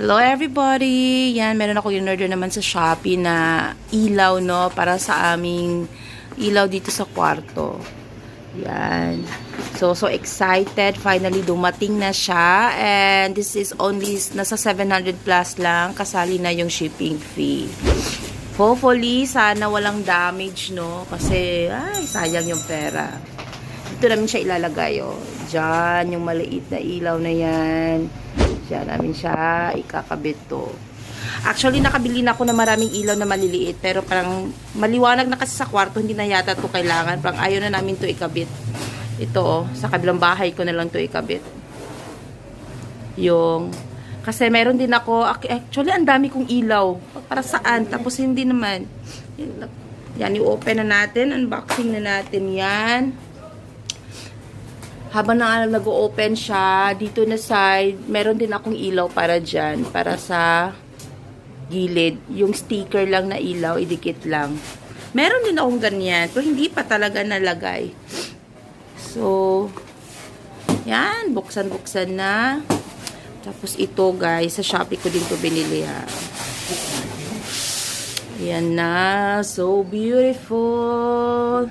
Hello everybody! Yan, meron ako in-order naman sa Shopee na ilaw, no? Para sa aming ilaw dito sa kwarto. Yan. So excited. Finally, dumating na siya. And this is only, nasa 700 plus lang. Kasali na yung shipping fee. Hopefully, sana walang damage, no? Kasi, ay, sayang yung pera. Dito namin siya ilalagay, oh. Diyan, yung maliit na ilaw na yan. Diyan namin siya ikakabit to. Actually, nakabili na ako na maraming ilaw na maliliit. Pero parang maliwanag na kasi sa kwarto, hindi na yata to kailangan. Parang ayaw na namin to ikabit. Ito, oh, sa kabilang bahay ko na lang to ikabit. Kasi meron din ako, actually, ang dami kong ilaw. Para saan? Tapos hindi naman. Yan, i-open na natin. Unboxing na natin yan. Habang nag-open siya, dito na side, meron din akong ilaw para dyan, para sa gilid. Yung sticker lang na ilaw, idikit lang. Meron din akong ganyan. Pero hindi pa talaga nalagay. So, yan, buksan-buksan na. Tapos ito, guys, sa Shopee ko din to binili, ha. Yan na. So beautiful.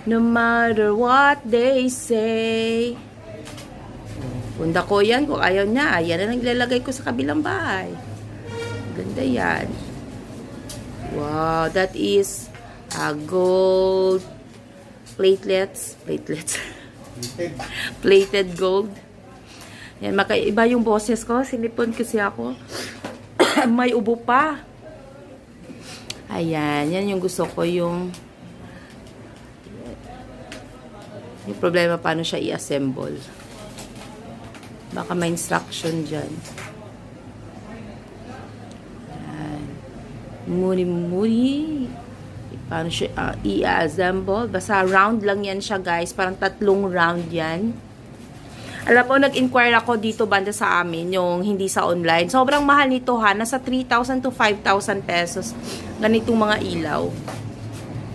No matter what they say. Punda ko yan. Kung ayaw niya, yan na naglalagay ko sa kabilang bahay. Ganda yan. Wow, that is gold platelets. Plated gold. Yan, makaiba yung boses ko. Sinipon kasi ako. May ubo pa. Ayan, yan yung gusto ko, yung problema paano siya i-assemble. Baka may instruction dyan. Ayan. Muri. Paano siya i-assemble. Basta round lang yan siya, guys. Parang 3 round yan. Alam mo, nag-inquire ako dito banda sa amin, yung hindi sa online. Sobrang mahal nito, ha. Nasa 3,000 to 5,000 pesos. Ganitong mga ilaw.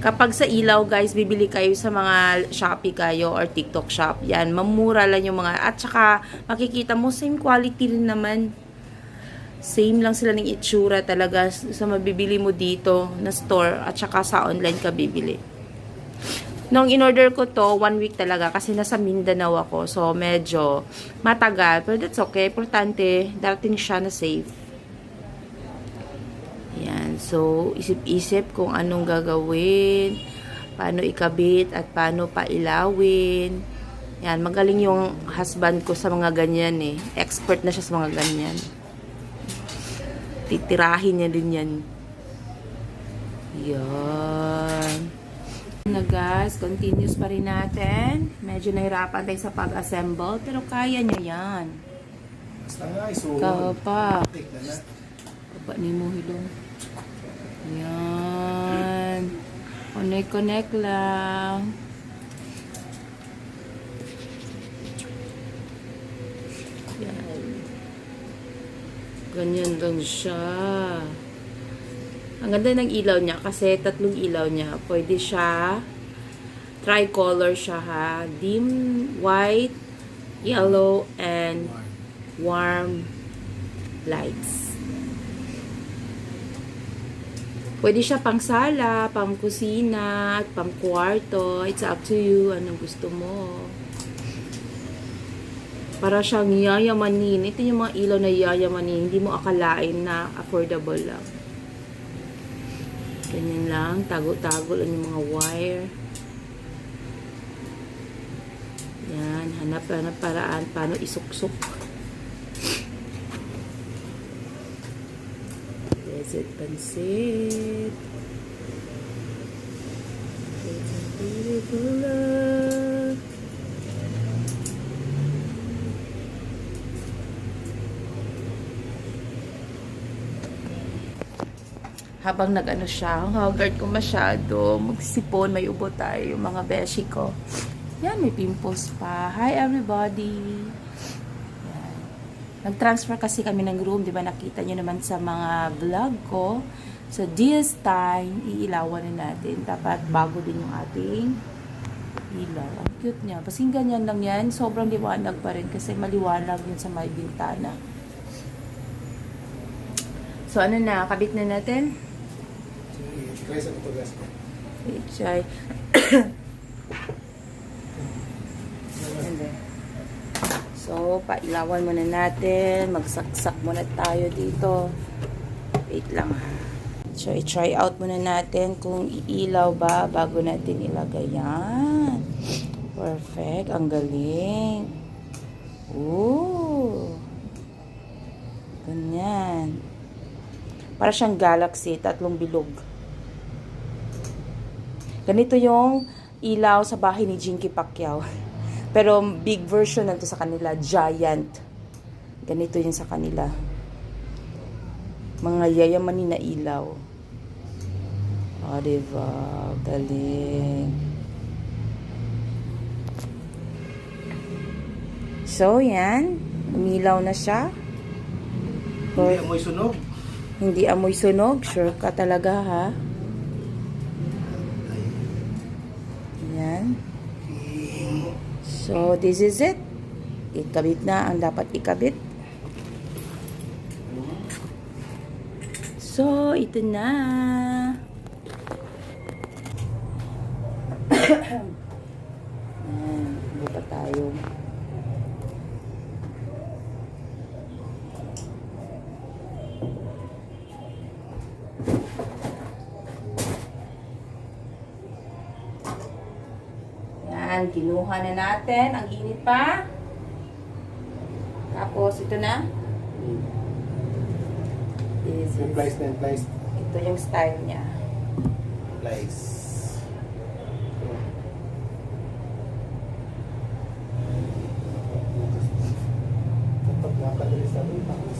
Kapag sa ilaw, guys, bibili kayo sa mga Shopee kayo or TikTok shop. Yan, mamura lang yung mga. At saka, makikita mo, same quality rin naman. Same lang sila ng itsura talaga sa mabibili mo dito na store. At saka sa online ka bibili. Nung in-order ko to, 1 week talaga kasi nasa Mindanao ako. So, medyo matagal. Pero that's okay. Importante, darating siya na safe. Yan. So, isip-isip kung anong gagawin, paano ikabit, at paano pailawin. Yan. Magaling yung husband ko sa mga ganyan eh. Expert na siya sa mga ganyan. Titirahin niya din yan. Yan. Na guys, continuous pa rin natin. Medyo nahirapan tayo sa pag-assemble, pero kaya niya yan. Basta nga, so, Kapa ni mo hilong. Yan. Connect lang. Yan. Ganyan lang siya. Ang ganda ng ilaw niya kasi 3 ilaw niya. Pwede siya tricolor siya, ha. Dim white, yellow, and warm lights. Pwede siya pang sala, pang kusina, at pang kwarto. It's up to you. Anong gusto mo. Para siyang yayamanin. Ito yung mga ilaw na yayamanin. Hindi mo akalain na affordable lang. Ganyan lang. Tago-tago lang yung mga wire. Yan. Hanap paraan paano isuksok. Pansit. It's a beautiful love. Habang nag-ano siya, haggard ko masyado. Magsipon, may ubo tayo, yung mga beshi ko. Yan, may pimples pa. Hi everybody! Nag-transfer kasi kami ng room, di ba? Nakita nyo naman sa mga vlog ko. So, this time, iilawan na natin. Dapat bago din yung ating ilaw. Ang cute niya. Kasing ganyan lang yan. Sobrang liwanag pa rin kasi maliwanag yun sa may bintana. So, ano na? Kabit na natin? Guys, ano to guys? Try. So, pailawan muna natin. Magsaksak muna tayo dito. Wait lang ha. So, i-try out muna natin kung iilaw ba bago natin ilagay. Yan. Perfect. Ang galing. Ooh. Ganyan. Para siyang galaxy. 3 bilog. Ganito yung ilaw sa bahay ni Jinky Pacquiao. Pero big version na to sa kanila. Giant. Ganito yun sa kanila. Mga yayamanin na ilaw. O, diba? Galing. So, yan. Umilaw na siya. Hindi amoy sunog. Hindi amoy sunog. Sure ka talaga, ha? Yan. So, this is it. Ikabit na ang dapat ikabit. So, ito na. Ayan, buka tayo. Yan, kinuha na natin. Ang init pa. Tapos, ito na. This is, Place na place. ito yung style niya. Place. Kapag nakadali sa atin, tapos.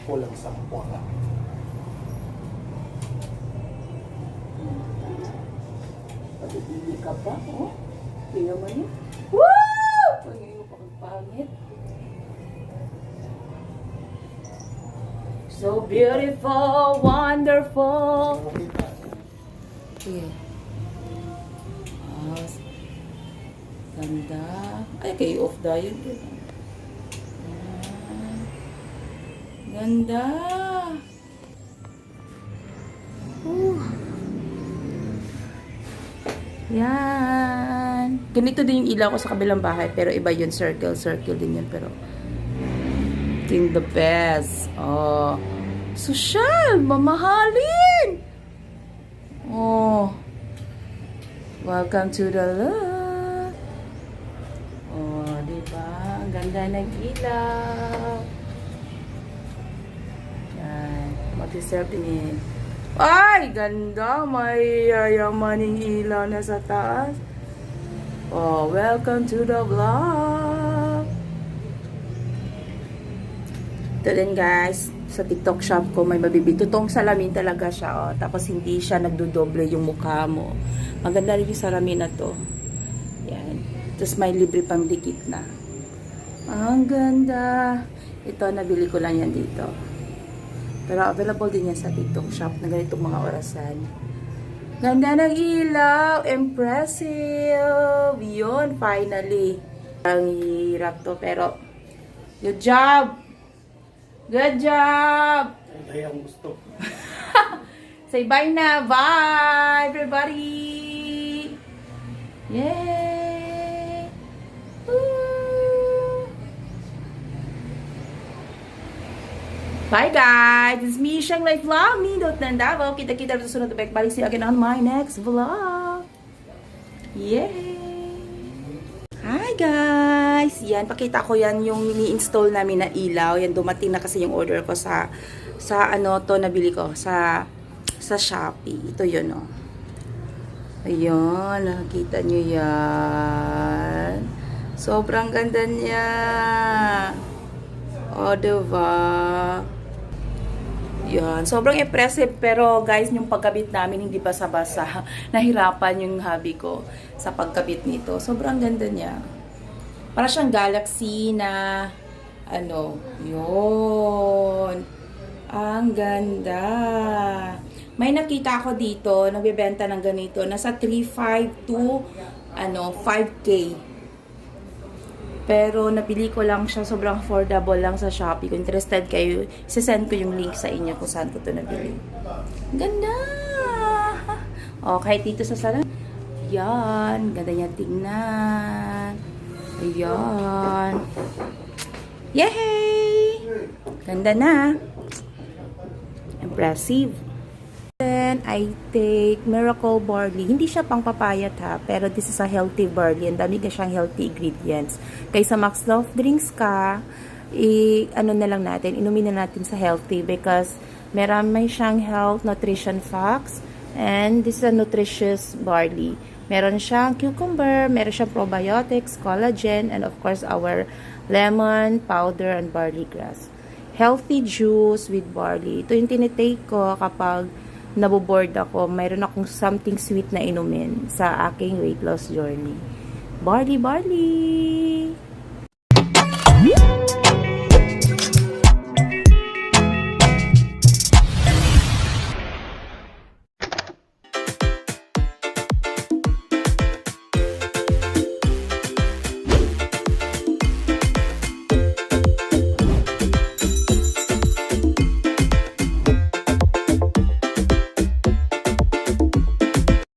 Kulang 10 lang. Pagpipili ka pa, oh. Tingnan mo yun. Woo! Pagpipili mo pa kang pangit. So beautiful, wonderful. Yeah. Ah, ganda. Ay, kayo off dahil. Ganda. Yan. Ganito din yung ilaw ko sa kabilang bahay. Pero iba yun. Circle. Circle din yun. Pero king the best. Oh. Social. Mamahalin. Oh. Welcome to the love. Oh, diba? Ang ganda ng ilaw. Yan. Mag-reserve din eh. Ay! Ganda! May yayamaning ilaw na sa taas. Oh, welcome to the vlog! Ito din guys, sa TikTok shop ko may mabibili. Totoong salamin talaga siya. Oh. Tapos hindi siya nagdodoble yung mukha mo. Maganda rin yung salamin na to. Yan. Tapos may libre pang dikit na. Ang ganda! Ito, nabili ko lang yan dito. Pero available din yan sa TikTok shop na ganitong mga orasan. Ganda ng ilaw! Impressive! Yun, finally. Ang hirap to, pero good job! Good job! Ay, ang gusto. Say bye na! Bye, everybody! Yay! Bye guys! It's me, Shang Life Vlog. Nindot ng Davao. Kita-kita sa sunod na balik siya again on my next vlog. Yay! Hi guys! Yan, pakita ko yan yung ni-install namin na ilaw. Yan, dumating na kasi yung order ko sa ano to nabili ko sa Shopee. Ito yun, oh. Ayun, nakikita nyo yan. Sobrang ganda niya. O, diba? Yan. Sobrang impressive. Pero, guys, yung pagkabit namin, hindi basa-basa. Nahirapan yung hubby ko sa pagkabit nito. Sobrang ganda niya. Para siyang Galaxy na, ano, yun. Ang ganda. May nakita ako dito, nagbebenta ng ganito, nasa 3.5 to, 5K. Pero napili ko lang siya, sobrang affordable lang sa Shopee. Kung interested kayo, isasend ko yung link sa inyo kung saan ko ito nabili. Ganda! O, kahit dito sa salon. Yan, ganda niya tingnan. Ayan. Yay! Ganda na. Impressive. Then, I take Miracle Barley. Hindi siya pang papayat ha, pero this is a healthy barley. Ang dami na siyang healthy ingredients. Kaysa Max Love Drinks ka, ano na lang natin, inumin na natin sa healthy because may siyang health nutrition facts and this is a nutritious barley. Meron siyang cucumber, meron siyang probiotics, collagen, and of course our lemon, powder, and barley grass. Healthy juice with barley. Ito yung tinitake ko kapag naboboard ako. Mayroon akong something sweet na inumin sa aking weight loss journey. Barley, barley!